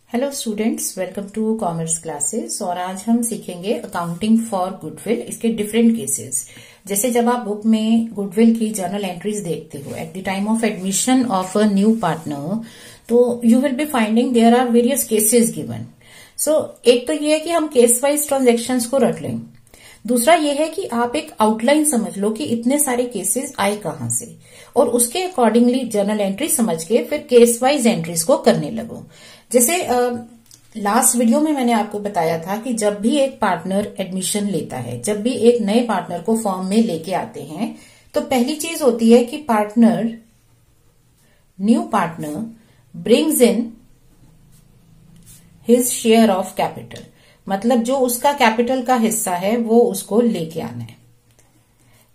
Hello students, welcome to commerce classes. और आज हम सीखेंगे अकाउंटिंग फॉर गुडविल, इसके डिफरेंट केसेस। जैसे जब आप बुक में गुडविल की जर्नल एंट्रीज देखते हो at the time of admission of a new partner, तो you will be finding there are various cases given. So एक तो ये है कि हम केस वाइज ट्रांजेक्शन्स को रट लें। दूसरा ये है कि आप एक आउटलाइन समझ लो कि इतने सारे केसेस आए कहां से, और उसके अकॉर्डिंगली जर्नल एंट्री समझ के फिर केस वाइज एंट्रीज को करने लगो। जैसे लास्ट वीडियो में मैंने आपको बताया था कि जब भी एक पार्टनर एडमिशन लेता है, जब भी एक नए पार्टनर को फॉर्म में लेके आते हैं, तो पहली चीज होती है कि new partner brings in his share of capital, मतलब जो उसका कैपिटल का हिस्सा है वो उसको लेके आना है।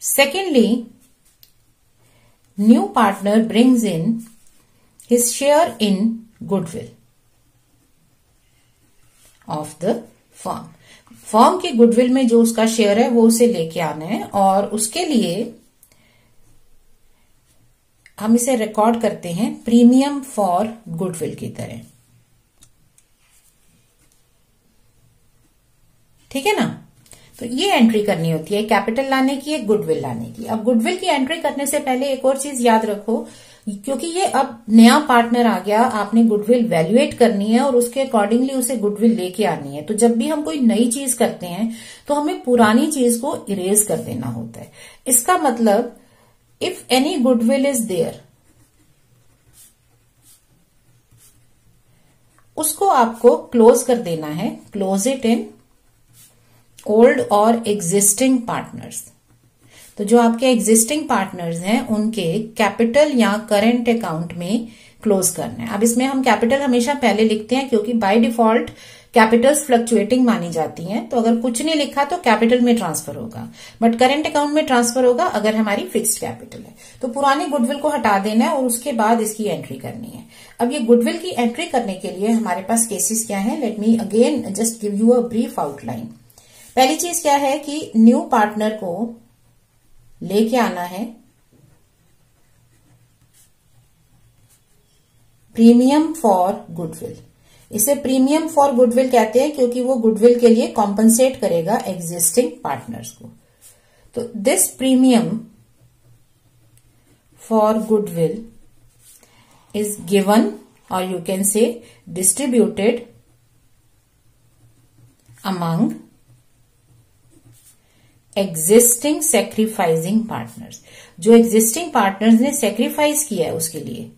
Secondly, new partner brings in his share in goodwill of the firm की गुडविल में जो उसका शेयर है वो उसे लेके आना है, और उसके लिए हम इसे रिकॉर्ड करते हैं प्रीमियम फॉर गुडविल की तरह। ठीक है ना। तो ये एंट्री करनी होती है, कैपिटल लाने की, एक गुडविल लाने की। अब गुडविल की एंट्री करने से पहले एक और चीज याद रखो, क्योंकि ये अब नया पार्टनर आ गया, आपने गुडविल वैल्यूएट करनी है और उसके अकॉर्डिंगली उसे गुडविल लेके आनी है। तो जब भी हम कोई नई चीज करते हैं तो हमें पुरानी चीज को इरेज कर देना होता है। इसका मतलब if any goodwill is there, उसको आपको क्लोज कर देना है, close it in old or existing partners. तो जो आपके एग्जिस्टिंग पार्टनर्स हैं उनके कैपिटल या करंट अकाउंट में क्लोज करना है। अब इसमें हम कैपिटल हमेशा पहले लिखते हैं क्योंकि बाय डिफॉल्ट कैपिटल्स फ्लक्चुएटिंग मानी जाती हैं, तो अगर कुछ नहीं लिखा तो कैपिटल में ट्रांसफर होगा, बट करंट अकाउंट में ट्रांसफर होगा अगर हमारी फिक्स्ड कैपिटल है। तो पुरानी गुडविल को हटा देना है और उसके बाद इसकी एंट्री करनी है। अब ये गुडविल की एंट्री करने के लिए हमारे पास केसेस क्या है, let me again just give you a brief outline. पहली चीज क्या है कि न्यू पार्टनर को लेके आना है प्रीमियम फॉर गुडविल। इसे प्रीमियम फॉर गुडविल कहते हैं क्योंकि वो गुडविल के लिए कॉम्पनसेट करेगा एग्जिस्टिंग पार्टनर्स को। तो this premium for goodwill is given, और you can say distributed among existing sacrificing partners. जो एग्जिस्टिंग पार्टनर्स ने सेक्रीफाइस किया है उसके लिए,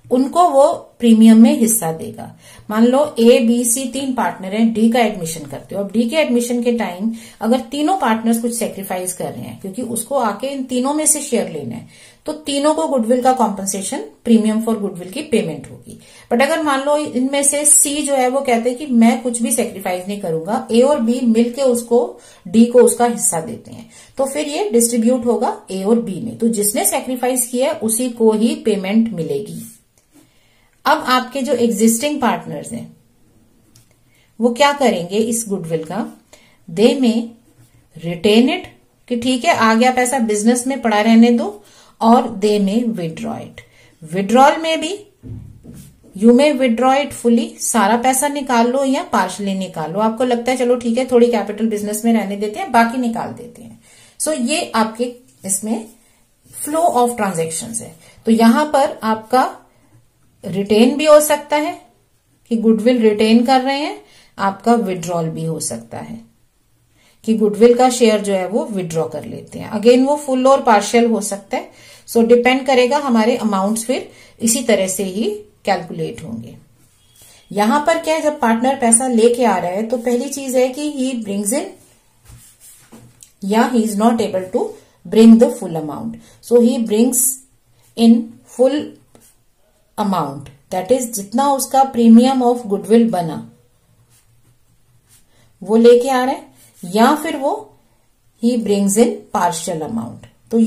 उनको वो प्रीमियम में हिस्सा देगा। मान लो ए बी सी 3 पार्टनर हैं, डी का एडमिशन करते हो। अब डी के एडमिशन के टाइम अगर तीनों पार्टनर्स कुछ सेक्रीफाइस कर रहे हैं क्योंकि उसको आके इन तीनों में से शेयर लेना है, तो तीनों को गुडविल का कॉम्पनसेशन, प्रीमियम फॉर गुडविल की पेमेंट होगी। बट अगर मान लो इनमें से सी जो है वो कहते हैं कि मैं कुछ भी सेक्रीफाइस नहीं करूंगा, ए और बी मिलके उसको, डी को उसका हिस्सा देते हैं, तो फिर ये डिस्ट्रीब्यूट होगा ए और बी में। तो जिसने सेक्रीफाइस किया है उसी को ही पेमेंट मिलेगी। अब आपके जो एग्जिस्टिंग पार्टनर्स हैं वो क्या करेंगे इस गुडविल का, दे में रिटेन इट, कि ठीक है आ गया पैसा, बिजनेस में पड़ा रहने दो, और दे में विड्रॉ इट। विड्रॉल में भी यू में विड्रॉ इट फुली, सारा पैसा निकाल लो या पार्शली निकाल लो। आपको लगता है चलो ठीक है थोड़ी कैपिटल बिजनेस में रहने देते हैं, बाकी निकाल देते हैं। सो ये आपके इसमें फ्लो ऑफ ट्रांजेक्शन्स है। तो यहां पर आपका रिटेन भी हो सकता है कि गुडविल रिटेन कर रहे हैं, आपका विड्रॉल भी हो सकता है कि गुडविल का शेयर जो है वो विड्रॉ कर लेते हैं। अगेन वो फुल और पार्शियल हो सकता है। सो डिपेंड करेगा, हमारे अमाउंट्स फिर इसी तरह से ही कैलकुलेट होंगे। यहां पर क्या है, जब पार्टनर पैसा लेके आ रहा है तो पहली चीज है कि ही ब्रिंग्स इन, या he is not able to bring the full amount. So he brings in full amount, that is जितना उसका प्रीमियम ऑफ गुडविल बना वो लेके आ रहा है, या फिर वो ही ब्रिंग्स इन पार्शियल अमाउंट। तो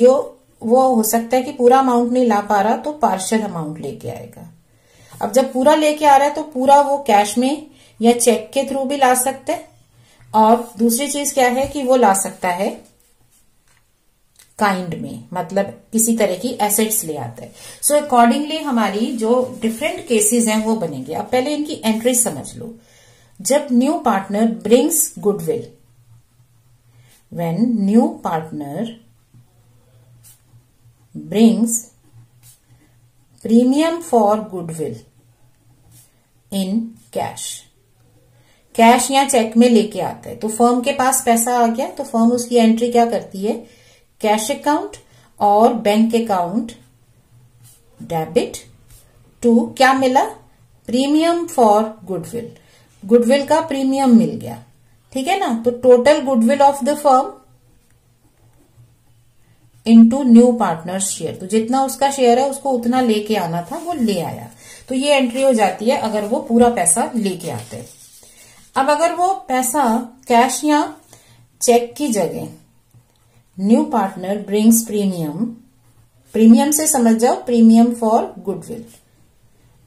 वो हो सकता है कि पूरा अमाउंट नहीं ला पा रहा तो पार्शियल अमाउंट लेके आएगा। अब जब पूरा लेके आ रहा है तो पूरा वो कैश में या चेक के थ्रू भी ला सकते हैं, और दूसरी चीज क्या है कि वो ला सकता है काइंड में, मतलब किसी तरह की एसेट्स ले आता है। सो अकॉर्डिंगली हमारी जो डिफरेंट केसेस हैं वो बनेंगे। अब पहले इनकी एंट्री समझ लो। जब new partner brings goodwill, when new partner brings premium for goodwill in cash, cash या चेक में लेके आता है, तो फर्म के पास पैसा आ गया तो फर्म उसकी एंट्री क्या करती है, कैश अकाउंट और बैंक अकाउंट डेबिट टू क्या मिला, प्रीमियम फॉर गुडविल, गुडविल का प्रीमियम मिल गया, ठीक है ना। तो total goodwill of the firm into new partner share, तो जितना उसका शेयर है उसको उतना लेके आना था वो ले आया, तो ये एंट्री हो जाती है अगर वो पूरा पैसा लेके आते हैं। अब अगर वो पैसा कैश या चेक की जगह new partner brings premium, premium से समझ जाओ premium for goodwill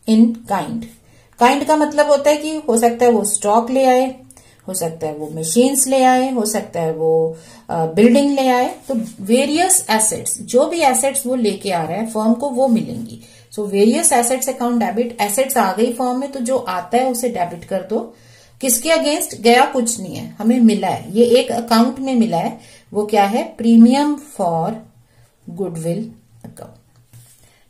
in kind, kind का मतलब होता है कि हो सकता है वो स्टॉक ले आए, हो सकता है वो मशीन्स ले आए, हो सकता है वो बिल्डिंग ले आए, तो वेरियस एसेट्स, जो भी एसेट्स वो लेके आ रहा है फर्म को वो मिलेंगी। So various assets account debit, assets आ गई फर्म में तो जो आता है उसे डेबिट कर दो, किसके अगेंस्ट, गया कुछ नहीं है, हमें मिला है, ये एक अकाउंट में मिला है, वो क्या है, प्रीमियम फॉर गुडविल अकाउंट,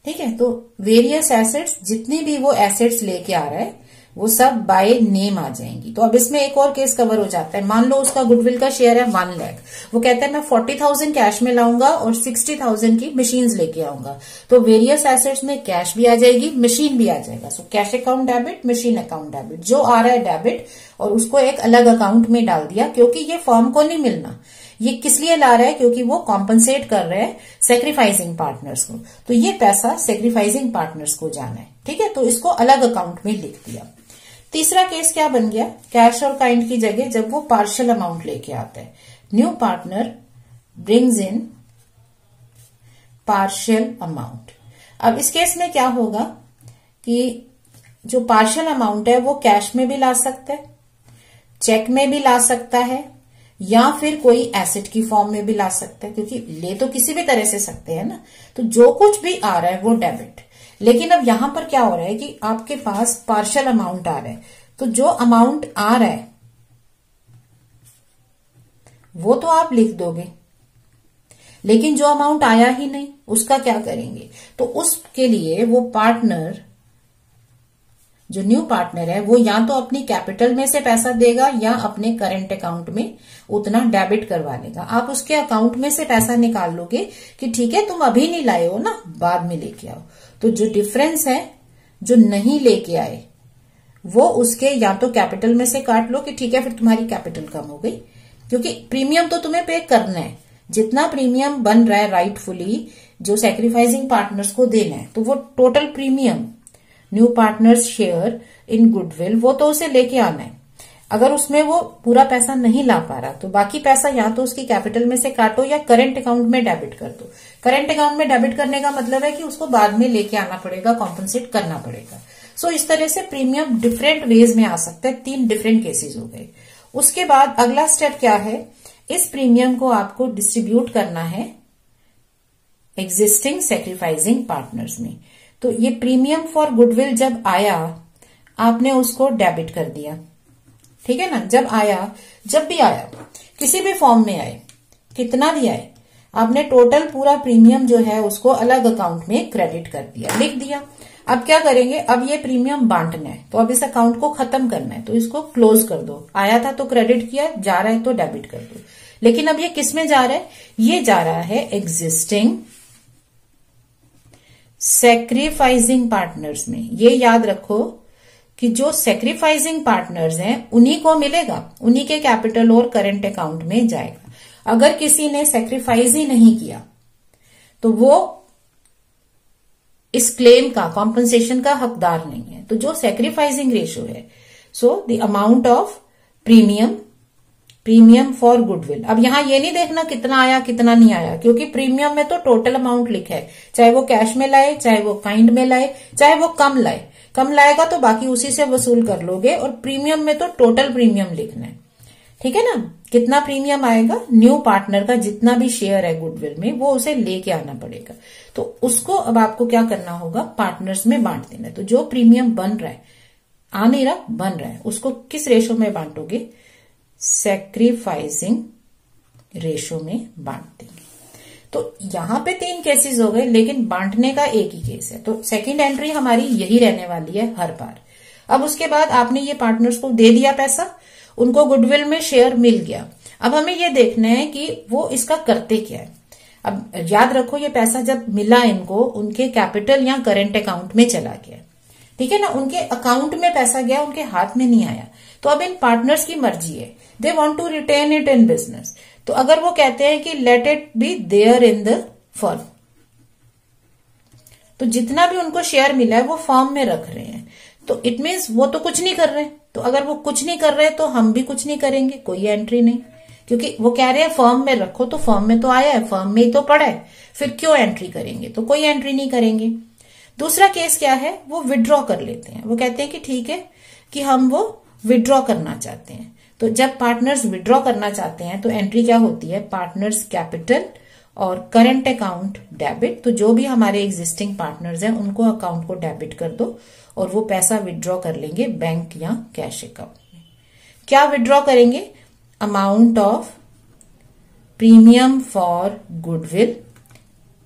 ठीक है। तो वेरियस एसेट्स, जितनी भी वो एसेट्स लेके आ रहा है वो सब बाय नेम आ जाएंगी। तो अब इसमें एक और केस कवर हो जाता है, मान लो उसका गुडविल का शेयर है 1 लाख, वो कहता है मैं 40,000 कैश में लाऊंगा और 60,000 की मशीन्स लेके आऊंगा, तो वेरियस एसेट्स में कैश भी आ जाएगी, मशीन भी आ जाएगा। So cash account debit, machine account debit, जो आ रहा है डेबिट और उसको एक अलग अकाउंट में डाल दिया, क्योंकि ये फर्म को नहीं मिलना, ये किस लिए ला रहा है, क्योंकि वो कॉम्पनसेट कर रहे हैं सेक्रीफाइसिंग पार्टनर्स को, तो ये पैसा सेक्रीफाइसिंग पार्टनर्स को जाना है, ठीक है, तो इसको अलग अकाउंट में लिख दिया। तीसरा केस क्या बन गया, कैश और काइंड की जगह जब वो पार्शियल अमाउंट लेके आता है, new partner brings in partial amount. अब इस केस में क्या होगा कि जो पार्शियल अमाउंट है वो कैश में भी ला सकता है, चेक में भी ला सकता है, या फिर कोई एसेट की फॉर्म में भी ला सकता है, क्योंकि ले तो किसी भी तरह से सकते हैं ना। तो जो कुछ भी आ रहा है वो डेबिट। लेकिन अब यहां पर क्या हो रहा है कि आपके पास पार्शियल अमाउंट आ रहा है, तो जो अमाउंट आ रहा है वो तो आप लिख दोगे, लेकिन जो अमाउंट आया ही नहीं उसका क्या करेंगे, तो उसके लिए वो पार्टनर, जो न्यू पार्टनर है, वो या तो अपनी कैपिटल में से पैसा देगा या अपने करंट अकाउंट में उतना डेबिट करवा लेगा। आप उसके अकाउंट में से पैसा निकाल लोगे कि ठीक है तुम अभी नहीं लाए हो ना, बाद में लेके आओ। तो जो डिफरेंस है, जो नहीं लेके आए, वो उसके या तो कैपिटल में से काट लो कि ठीक है फिर तुम्हारी कैपिटल कम हो गई, क्योंकि प्रीमियम तो तुम्हें पे करना है, जितना प्रीमियम बन रहा है राइटफुली जो सैक्रिफाइसिंग पार्टनर्स को देना है, तो वो total premium new partners share in goodwill वो तो उसे लेके आना है। अगर उसमें वो पूरा पैसा नहीं ला पा रहा तो बाकी पैसा या तो उसकी कैपिटल में से काटो या करंट अकाउंट में डेबिट कर दो। करंट अकाउंट में डेबिट करने का मतलब है कि उसको बाद में लेके आना पड़ेगा, कॉम्पनसेट करना पड़ेगा। सो इस तरह से प्रीमियम डिफरेंट वेज में आ सकता है। 3 डिफरेंट केसेस हो गए। उसके बाद अगला स्टेप क्या है, इस प्रीमियम को आपको डिस्ट्रीब्यूट करना है एग्जिस्टिंग सैक्रिफाइसिंग पार्टनर्स में। तो ये प्रीमियम फॉर गुडविल जब आया आपने उसको डेबिट कर दिया, ठीक है ना। जब आया, जब भी आया किसी भी फॉर्म में आए, कितना भी आए, आपने टोटल पूरा प्रीमियम जो है उसको अलग अकाउंट में क्रेडिट कर दिया, लिख दिया। अब क्या करेंगे, अब ये प्रीमियम बांटना है, तो अब इस अकाउंट को खत्म करना है, तो इसको क्लोज कर दो। आया था तो क्रेडिट किया, जा रहा है तो डेबिट कर दो। लेकिन अब ये किस में जा रहा है, ये जा रहा है एग्जिस्टिंग सैक्रिफाइसिंग पार्टनर्स में। ये याद रखो कि जो सैक्रिफाइसिंग पार्टनर्स हैं उन्हीं को मिलेगा, उन्हीं के कैपिटल और करंट अकाउंट में जाएगा। अगर किसी ने सैक्रिफाइस ही नहीं किया तो वो इस क्लेम का, कॉम्पनसेशन का हकदार नहीं है। तो जो सैक्रिफाइसिंग रेशियो है, so the amount of premium for goodwill. अब यहां ये नहीं देखना कितना आया कितना नहीं आया, क्योंकि प्रीमियम में तो टोटल अमाउंट लिखा है, चाहे वो कैश में लाए, चाहे वो काइंड में लाए, चाहे वो कम लाए। कम लाएगा तो बाकी उसी से वसूल कर लोगे, और प्रीमियम में तो टोटल प्रीमियम लिखना है, ठीक है ना। कितना प्रीमियम आएगा, न्यू पार्टनर का जितना भी शेयर है गुडविल में वो उसे लेके आना पड़ेगा। तो उसको अब आपको क्या करना होगा, पार्टनर्स में बांट देना है। तो जो प्रीमियम बन रहा है, आ नहीं रहा, बन रहा है, उसको किस रेशो में बांटोगे, सैक्रिफाइसिंग रेशो में बांट देंगे। तो यहां पे 3 केसेस हो गए, लेकिन बांटने का एक ही केस है। तो सेकंड एंट्री हमारी यही रहने वाली है हर बार। अब उसके बाद आपने ये पार्टनर्स को दे दिया पैसा, उनको गुडविल में शेयर मिल गया। अब हमें ये देखना है कि वो इसका करते क्या है। अब याद रखो, ये पैसा जब मिला इनको, उनके कैपिटल या करंट अकाउंट में चला गया, ठीक है ना, उनके अकाउंट में पैसा गया, उनके हाथ में नहीं आया। तो अब इन पार्टनर्स की मर्जी है, they want to retain it in business. तो अगर वो कहते हैं कि let it be there in the firm, तो जितना भी उनको शेयर मिला है वो फर्म में रख रहे हैं। तो इट मीन्स वो तो कुछ नहीं कर रहे। तो अगर वो कुछ नहीं कर रहे तो हम भी कुछ नहीं करेंगे, कोई एंट्री नहीं, क्योंकि वो कह रहे हैं फर्म में रखो, तो फर्म में तो आया है, फर्म में ही तो पड़ा है, फिर क्यों एंट्री करेंगे, तो कोई एंट्री नहीं करेंगे। दूसरा केस क्या है, वो विड्रॉ कर लेते हैं। वो कहते हैं कि ठीक है कि हम वो विड्रॉ करना चाहते हैं। तो जब पार्टनर्स विड्रॉ करना चाहते हैं तो एंट्री क्या होती है, पार्टनर्स कैपिटल और करंट अकाउंट डेबिट। तो जो भी हमारे एग्जिस्टिंग पार्टनर्स हैं उनको अकाउंट को डेबिट कर दो और वो पैसा विड्रॉ कर लेंगे बैंक या कैश अकाउंट में। क्या विड्रॉ करेंगे, amount of premium for goodwill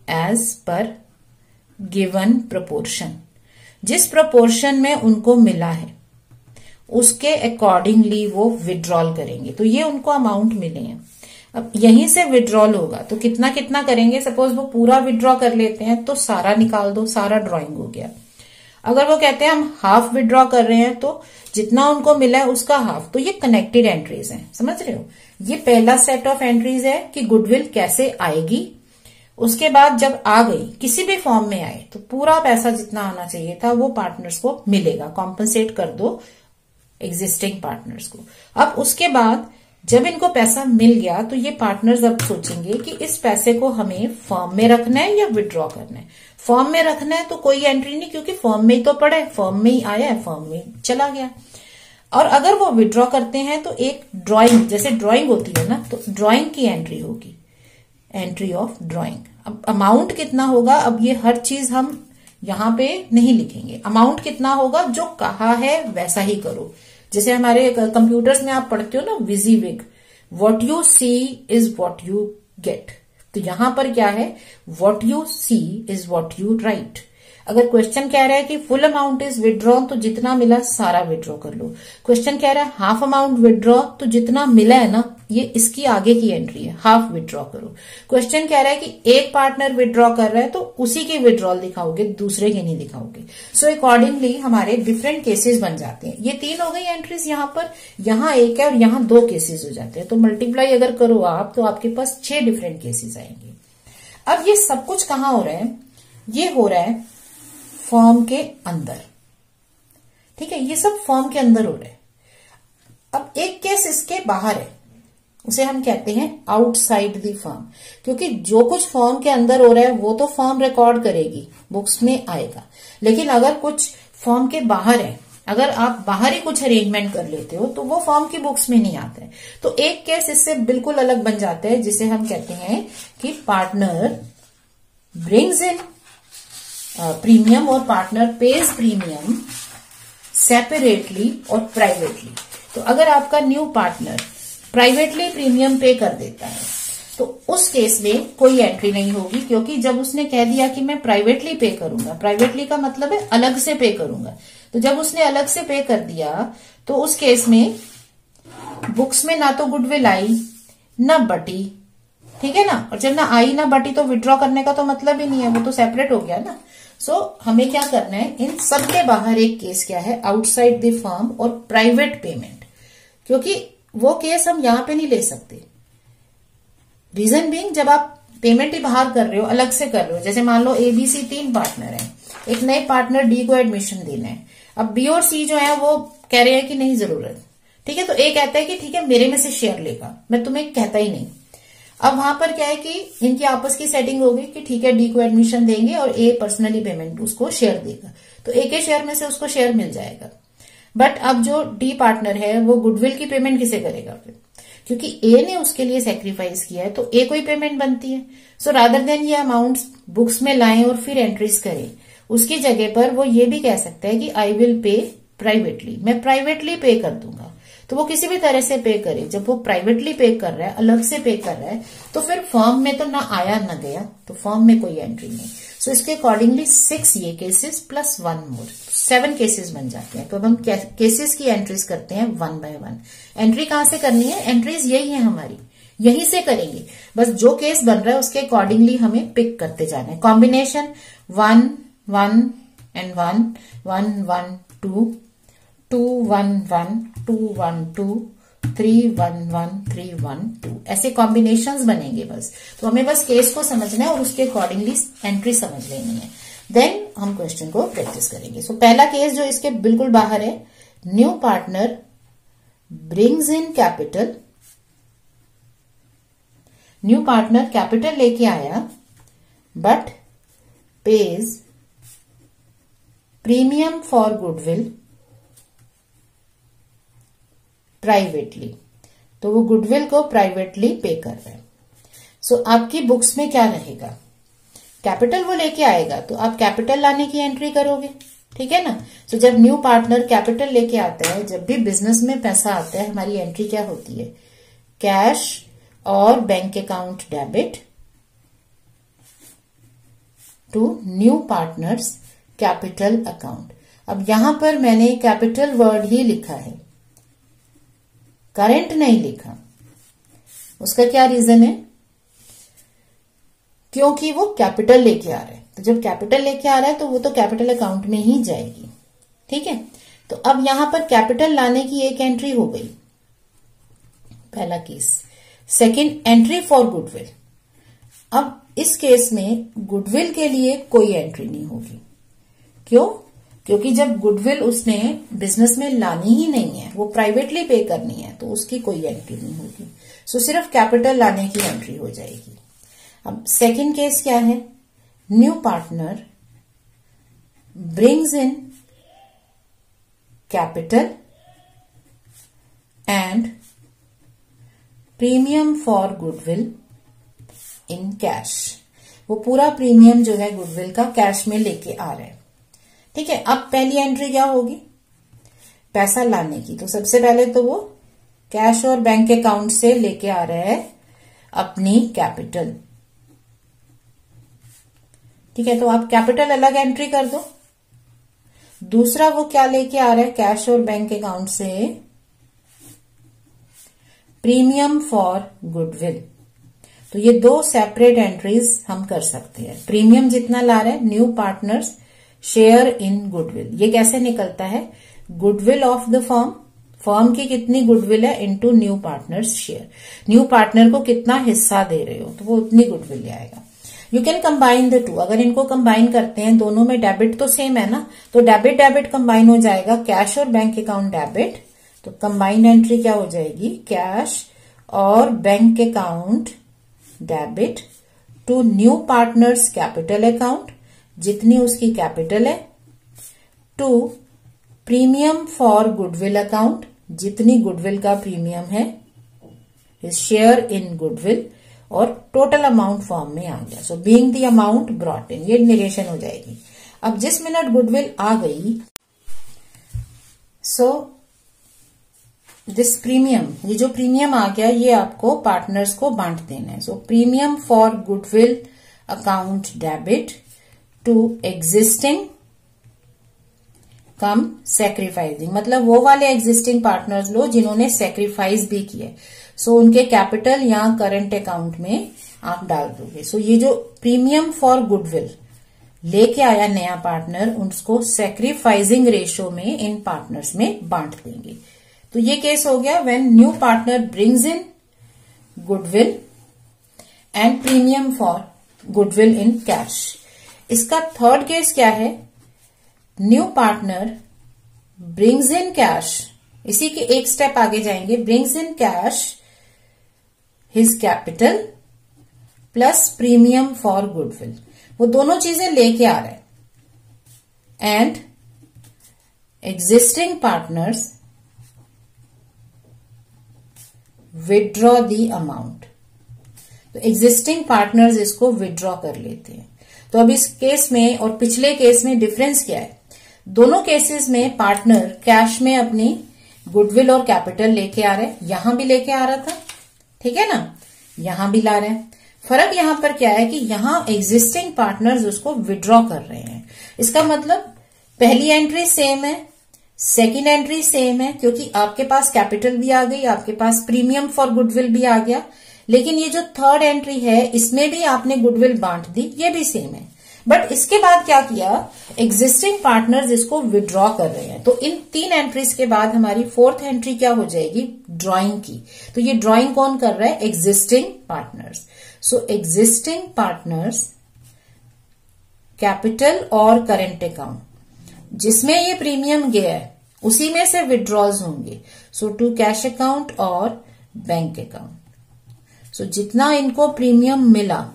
as per given proportion. जिस प्रोपोर्शन में उनको मिला है उसके अकॉर्डिंगली वो विड्रॉल करेंगे। तो ये उनको अमाउंट मिले हैं। अब यहीं से विड्रॉल होगा तो कितना कितना करेंगे, सपोज वो पूरा विड्रॉ कर लेते हैं तो सारा निकाल दो, सारा ड्रॉइंग हो गया। अगर वो कहते हैं हम हाफ विड्रॉ कर रहे हैं तो जितना उनको मिला है उसका हाफ। तो ये कनेक्टेड एंट्रीज हैं, समझ रहे हो। ये पहला सेट ऑफ एंट्रीज है कि गुडविल कैसे आएगी। उसके बाद जब आ गई, किसी भी फॉर्म में आए, तो पूरा पैसा जितना आना चाहिए था वो पार्टनर्स को मिलेगा, कॉम्पनसेट कर दो एग्जिस्टिंग पार्टनर्स को। अब उसके बाद जब इनको पैसा मिल गया तो ये पार्टनर्स अब सोचेंगे कि इस पैसे को हमें फर्म में रखना है या विड्रॉ करना है। फर्म में रखना है तो कोई एंट्री नहीं, क्योंकि फर्म में ही तो पड़ा है, फर्म में ही आया है, फर्म में चला गया। और अगर वो विड्रॉ करते हैं तो एक ड्रॉइंग, जैसे ड्रॉइंग होती है ना, तो ड्रॉइंग की एंट्री होगी, एंट्री ऑफ ड्रॉइंग। अब अमाउंट कितना होगा, अब ये हर चीज हम यहां पे नहीं लिखेंगे। अमाउंट कितना होगा, जो कहा है वैसा ही करो। जैसे हमारे कंप्यूटर्स में आप पढ़ते हो ना, विजीविग, what you see is what you get. तो यहां पर क्या है, what you see is what you write. अगर क्वेश्चन कह रहा है कि फुल अमाउंट इज विड्रॉ, तो जितना मिला सारा विड्रॉ कर लो। क्वेश्चन कह रहा है हाफ अमाउंट विड्रॉ, तो जितना मिला है ना, ये इसकी आगे की एंट्री है, हाफ विड्रॉ करो। क्वेश्चन कह रहा है कि एक पार्टनर विड्रॉ कर रहा है तो उसी की विड्रॉल दिखाओगे, दूसरे की नहीं दिखाओगे। सो अकॉर्डिंगली हमारे डिफरेंट केसेस बन जाते हैं। ये 3 हो गई एंट्रीज यहाँ पर, यहाँ 1 है और यहाँ 2 केसेस हो जाते हैं। तो मल्टीप्लाई अगर करो आप तो आपके पास 6 डिफरेंट केसेस आएंगे। अब ये सब कुछ कहाँ हो रहा है, ये हो रहा है फॉर्म के अंदर, ठीक है, ये सब फॉर्म के अंदर हो रहा है। अब एक केस इसके बाहर है, उसे हम कहते हैं आउटसाइड द फर्म, क्योंकि जो कुछ फॉर्म के अंदर हो रहा है वो तो फॉर्म रिकॉर्ड करेगी, बुक्स में आएगा। लेकिन अगर कुछ फॉर्म के बाहर है, अगर आप बाहर ही कुछ अरेंजमेंट कर लेते हो तो वो फॉर्म की बुक्स में नहीं आता है। तो एक केस इससे बिल्कुल अलग बन जाता है, जिसे हम कहते हैं कि पार्टनर ब्रिंग्स इन प्रीमियम और पार्टनर पेज प्रीमियम सेपरेटली और प्राइवेटली। तो अगर आपका न्यू पार्टनर प्राइवेटली प्रीमियम पे कर देता है तो उस केस में कोई एंट्री नहीं होगी, क्योंकि जब उसने कह दिया कि मैं प्राइवेटली पे करूंगा, प्राइवेटली का मतलब है अलग से पे करूंगा, तो जब उसने अलग से पे कर दिया तो उस केस में बुक्स में ना तो गुडविल आई ना बटी, ठीक है ना। और जब ना आई ना बटी तो विड्रॉ करने का तो मतलब ही नहीं है, वो तो सेपरेट हो गया ना। सो हमें क्या करना है, इन सबके बाहर एक केस क्या है, आउटसाइड द फर्म और प्राइवेट पेमेंट, क्योंकि वो केस हम यहां पे नहीं ले सकते। रीजन बीइंग, जब आप पेमेंट ही बाहर कर रहे हो, अलग से कर रहे हो, जैसे मान लो ABC 3 पार्टनर है, एक नए पार्टनर D को एडमिशन देना है। अब B और C जो है वो कह रहे हैं कि नहीं जरूरत, ठीक है, तो A कहता है कि ठीक है मेरे में से शेयर लेगा, मैं तुम्हें कहता ही नहीं। अब वहां पर क्या है कि इनकी आपस की सेटिंग होगी कि ठीक है D को एडमिशन देंगे और A पर्सनली पेमेंट उसको शेयर देगा, तो A के शेयर में से उसको शेयर मिल जाएगा। बट अब जो D पार्टनर है वो गुडविल की पेमेंट किसे करेगा फिर? क्योंकि ए ने उसके लिए सेक्रीफाइस किया है तो ए को ही पेमेंट बनती है। सो रादर देन ये अमाउंट्स बुक्स में लाएं और फिर एंट्रीज करें, उसकी जगह पर वो ये भी कह सकता है कि आई विल पे प्राइवेटली, मैं प्राइवेटली पे कर दूंगा। तो वो किसी भी तरह से पे करे, जब वो प्राइवेटली पे कर रहा है, अलग से पे कर रहा है, तो फिर फर्म में तो ना आया ना गया, तो फर्म में कोई एंट्री नहीं। सो इसके अकॉर्डिंगली 6 ये केसेस प्लस 1 मोर, 7 केसेस बन जाते हैं। तो अब हम केसेस की एंट्रीज करते हैं 1 बाय 1। एंट्री कहां से करनी है? एंट्रीज यही है हमारी, यहीं से करेंगे, बस जो केस बन रहा है उसके अकॉर्डिंगली हमें पिक करते जाना है। कॉम्बिनेशन 1 1 एंड 1 1 1 2 2 1 1 2 1 2 3 1 1 3 1 2, ऐसे कॉम्बिनेशंस बनेंगे बस। तो हमें बस केस को समझना है और उसके अकॉर्डिंगली एंट्री समझ लेनी है, देन हम क्वेश्चन को प्रैक्टिस करेंगे। सो पहला केस जो इसके बिल्कुल बाहर है, new partner brings in capital, new partner capital लेके आया but page premium for goodwill privately, तो वो गुडविल को प्राइवेटली पे कर रहा है। सो आपकी बुक्स में क्या रहेगा? कैपिटल वो लेके आएगा तो आप कैपिटल लाने की एंट्री करोगे, ठीक है ना। सो जब न्यू पार्टनर कैपिटल लेके आता है, जब भी बिजनेस में पैसा आता है, हमारी एंट्री क्या होती है? कैश और bank account debit to new partners capital account. अब यहां पर मैंने कैपिटल वर्ड ही लिखा है, करेंट नहीं लिखा। उसका क्या रीजन है? क्योंकि वो कैपिटल लेके आ रहा है, तो जब कैपिटल लेके आ रहा है तो वो तो कैपिटल अकाउंट में ही जाएगी, ठीक है। तो अब यहां पर कैपिटल लाने की एक एंट्री हो गई, पहला case. Second, entry for goodwill. अब इस केस में गुडविल के लिए कोई एंट्री नहीं होगी। क्यों? क्योंकि जब गुडविल उसने बिजनेस में लानी ही नहीं है, वो प्राइवेटली पे करनी है, तो उसकी कोई एंट्री नहीं होगी। सो सिर्फ कैपिटल लाने की एंट्री हो जाएगी। अब सेकंड केस क्या है? New partner brings in capital and premium for goodwill in cash. वो पूरा प्रीमियम जो है गुडविल का कैश में लेके आ रहा है, ठीक है। अब पहली एंट्री क्या होगी? पैसा लाने की। तो सबसे पहले तो वो कैश और बैंक अकाउंट से लेके आ रहा है अपनी कैपिटल, ठीक है। तो आप कैपिटल अलग एंट्री कर दो। दूसरा वो क्या लेके आ रहा है? कैश और बैंक अकाउंट से प्रीमियम फॉर गुडविल। तो ये दो सेपरेट एंट्रीज हम कर सकते हैं। प्रीमियम जितना ला रहा है, new partners share in goodwill, ये कैसे निकलता है? Goodwill of the firm, firm की कितनी गुडविल है into new partners share. New partner को कितना हिस्सा दे रहे हो तो वो उतनी गुडविल ले आएगा। You can combine the two, अगर इनको कंबाइन करते हैं, दोनों में डेबिट तो सेम है ना, तो डेबिट डेबिट कंबाइन हो जाएगा, कैश और बैंक अकाउंट डेबिट। तो कंबाइन एंट्री क्या हो जाएगी? कैश और bank account debit to new partners capital account, जितनी उसकी कैपिटल है, to premium for goodwill account, जितनी गुडविल का प्रीमियम है, शेयर इन गुडविल, और टोटल अमाउंट फॉर्म में आ गया। So being the amount brought in, ये निरेशन हो जाएगी। अब जिस मिनट गुडविल आ गई, सो दिस प्रीमियम, ये जो प्रीमियम आ गया, ये आपको पार्टनर्स को बांट देना है। So premium for goodwill account debit to existing cum sacrificing, मतलब वो वाले एग्जिस्टिंग पार्टनर्स लो जिन्होंने सैक्रिफाइस भी किए। सो उनके कैपिटल या करंट अकाउंट में आप डाल दोगे। सो ये जो प्रीमियम फॉर गुडविल लेके आया नया पार्टनर, उसको सैक्रिफाइसिंग रेशो में इन पार्टनर्स में बांट देंगे। तो ये केस हो गया when new partner brings in goodwill and premium for goodwill in cash. इसका थर्ड केस क्या है? New partner brings in cash, इसी के एक स्टेप आगे जाएंगे, brings in cash his capital plus premium for goodwill, वो दोनों चीजें लेके आ रहे हैं। And existing partners withdraw the amount. तो एग्जिस्टिंग पार्टनर्स इसको विदड्रॉ कर लेते हैं। तो अब इस केस में और पिछले केस में डिफरेंस क्या है? दोनों केसेस में पार्टनर कैश में अपनी गुडविल और कैपिटल लेके आ रहे हैं। यहां भी लेके आ रहा था, ठीक है ना, यहां भी ला रहे हैं। फर्क यहां पर क्या है कि यहां एग्जिस्टिंग पार्टनर्स उसको विड्रॉ कर रहे हैं। इसका मतलब पहली एंट्री सेम है, सेकेंड एंट्री सेम है, क्योंकि आपके पास कैपिटल भी आ गई, आपके पास प्रीमियम फॉर गुडविल भी आ गया। लेकिन ये जो थर्ड एंट्री है इसमें भी आपने गुडविल बांट दी, ये भी सेम है। बट इसके बाद क्या किया, एग्जिस्टिंग पार्टनर्स इसको विड्रॉ कर रहे हैं। तो इन 3 एंट्रीज के बाद हमारी फोर्थ एंट्री क्या हो जाएगी, ड्रॉइंग की। तो ये ड्रॉइंग कौन कर रहा है, एग्जिस्टिंग पार्टनर्स। सो एग्जिस्टिंग पार्टनर्स कैपिटल और करेंट अकाउंट, जिसमें ये प्रीमियम गया है उसी में से विड्रॉज होंगे। सो टू कैश अकाउंट और बैंक अकाउंट। सो जितना इनको प्रीमियम मिला,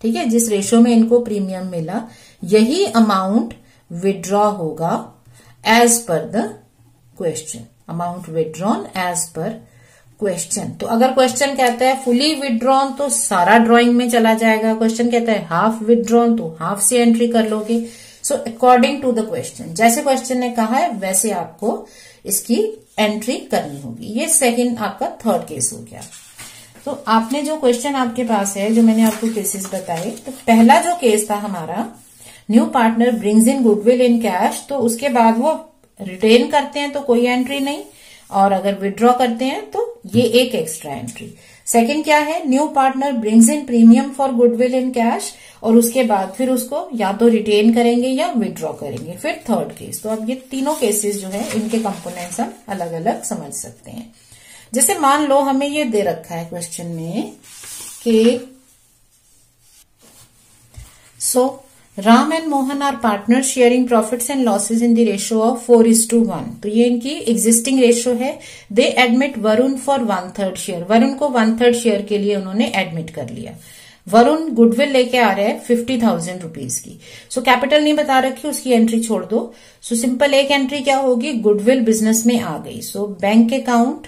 ठीक है, जिस रेशो में इनको प्रीमियम मिला, यही अमाउंट विड्रॉ होगा as per the question. Amount withdrawn as per question. तो अगर क्वेश्चन कहता है फुली विड्रॉन तो सारा ड्रॉइंग में चला जाएगा। क्वेश्चन कहता है हाफ विड्रॉन तो हाफ से एंट्री कर लोगे। So according to the question, जैसे क्वेश्चन ने कहा है वैसे आपको इसकी एंट्री करनी होगी। ये सेकंड आपका थर्ड केस हो गया। तो आपने जो क्वेश्चन आपके पास है, जो मैंने आपको केसेस बताए, तो पहला जो केस था हमारा, new partner brings in goodwill in cash, तो उसके बाद वो रिटेन करते हैं तो कोई एंट्री नहीं, और अगर विड्रॉ करते हैं तो ये एक एक्स्ट्रा एंट्री। सेकंड क्या है, new partner brings in premium for goodwill in cash, और उसके बाद फिर उसको या तो रिटेन करेंगे या विड्रॉ करेंगे। फिर थर्ड केस। तो अब ये तीनों केसेस जो है इनके कंपोनेंट्स हम अलग अलग समझ सकते हैं। जैसे मान लो हमें ये दे रखा है क्वेश्चन में कि Ram and Mohan are partner sharing profits and losses in the ratio of 4:1। तो ये इनकी एग्जिस्टिंग रेशियो है। They admit Varun for 1/3 share. Varun को 1/3 शेयर के लिए उन्होंने एडमिट कर लिया। वरुण गुडविल लेके आ रहे हैं 50,000 रुपीज की। सो कैपिटल नहीं बता रखी, उसकी एंट्री छोड़ दो। सो सिंपल एक एंट्री क्या होगी, गुडविल बिजनेस में आ गई। सो bank account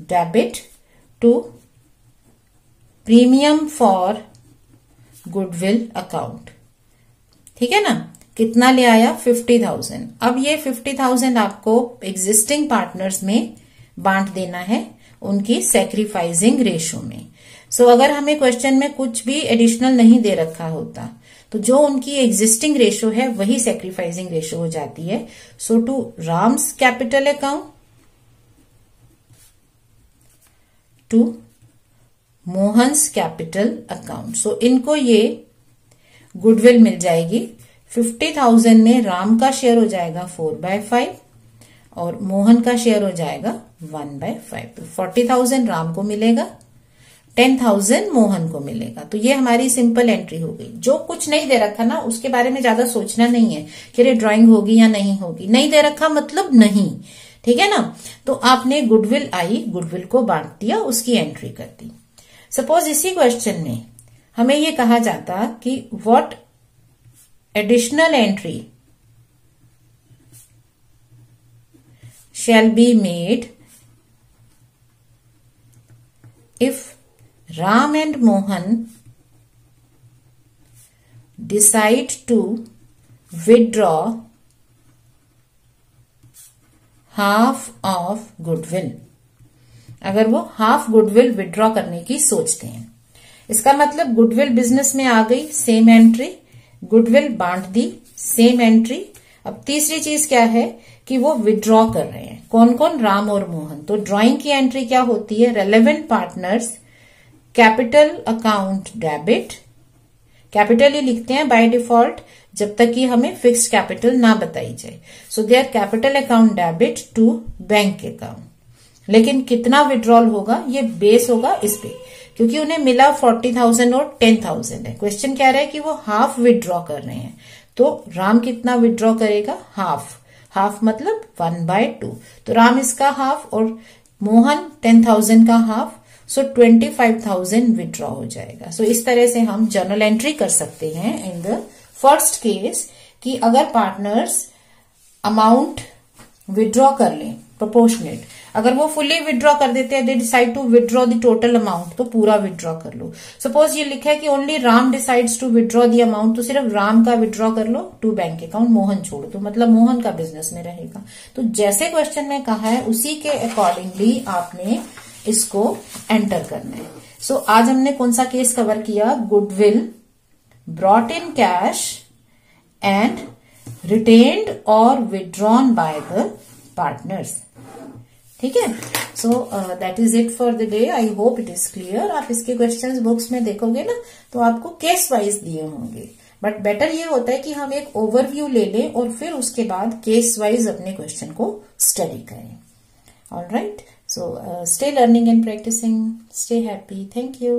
debit to premium for goodwill account, ठीक है ना। कितना ले आया, 50,000। अब ये 50,000 आपको एग्जिस्टिंग पार्टनर्स में बांट देना है उनकी सैक्रिफाइसिंग रेशो में। सो अगर हमें क्वेश्चन में कुछ भी एडिशनल नहीं दे रखा होता तो जो उनकी एग्जिस्टिंग रेशो है वही सैक्रिफाइसिंग रेशो हो जाती है। So to Ram's capital account to Mohan's capital account. So इनको ये गुडविल मिल जाएगी। 50,000 में राम का शेयर हो जाएगा 4/5 और मोहन का शेयर हो जाएगा 1/5। तो 40,000 राम को मिलेगा, 10,000 मोहन को मिलेगा। तो ये हमारी सिंपल एंट्री हो गई। जो कुछ नहीं दे रखा ना उसके बारे में ज्यादा सोचना नहीं है कि अरे ड्राइंग होगी या नहीं होगी। नहीं दे रखा मतलब नहीं, ठीक है ना। तो आपने गुडविल आई, गुडविल को बांट दिया, उसकी एंट्री कर दी। सपोज इसी क्वेश्चन में हमें ये कहा जाता कि what additional entry shall be made if Ram and Mohan decide to withdraw half of goodwill। अगर वो हाफ गुडविल विड्रॉ करने की सोचते हैं, इसका मतलब गुडविल बिजनेस में आ गई, सेम एंट्री, गुडविल बांट दी, सेम एंट्री। अब तीसरी चीज क्या है कि वो विड्रॉ कर रहे हैं। कौन कौन, राम और मोहन। तो ड्रॉइंग की एंट्री क्या होती है, relevant partners capital account debit. Capital ही लिखते हैं बाय डिफॉल्ट जब तक कि हमें फिक्स्ड कैपिटल ना बताई जाए। So their capital account debit to bank account. लेकिन कितना विड्रॉल होगा, ये बेस होगा इस पे, क्योंकि उन्हें मिला 40,000 और 10,000 है। क्वेश्चन कह रहा है कि वो हाफ विड्रॉ कर रहे हैं। तो राम कितना विड्रॉ करेगा, हाफ। हाफ मतलब 1/2। तो राम इसका हाफ और मोहन 10,000 का हाफ। सो 25,000 विड्रॉ हो जाएगा। सो इस तरह से हम जर्नल एंट्री कर सकते हैं इन द फर्स्ट केस कि अगर पार्टनर्स अमाउंट विड्रॉ कर लें प्रोपोर्शनेट। अगर वो फुली विड्रॉ कर देते हैं, they decide to withdraw the total amount, तो पूरा विड्रॉ कर लो। सपोज ये लिखा है कि only Ram decides to withdraw the amount, तो सिर्फ राम का विड्रॉ कर लो टू बैंक अकाउंट, मोहन छोड़ दो, मतलब मोहन का बिजनेस में रहेगा। तो जैसे क्वेश्चन में कहा है उसी के अकॉर्डिंगली आपने इसको एंटर करना है। सो आज हमने कौन सा केस कवर किया? Goodwill brought in cash and retained और विड्रॉन बाय द पार्टनर्स। ठीक है, so that is it for the day. I hope it is clear. आप इसके क्वेश्चंस बुक्स में देखोगे ना तो आपको केस वाइज दिए होंगे, बट बेटर ये होता है कि हम एक ओवरव्यू ले लें और फिर उसके बाद केस वाइज अपने क्वेश्चन को स्टडी करें। All right, so stay learning and practicing, stay happy, thank you।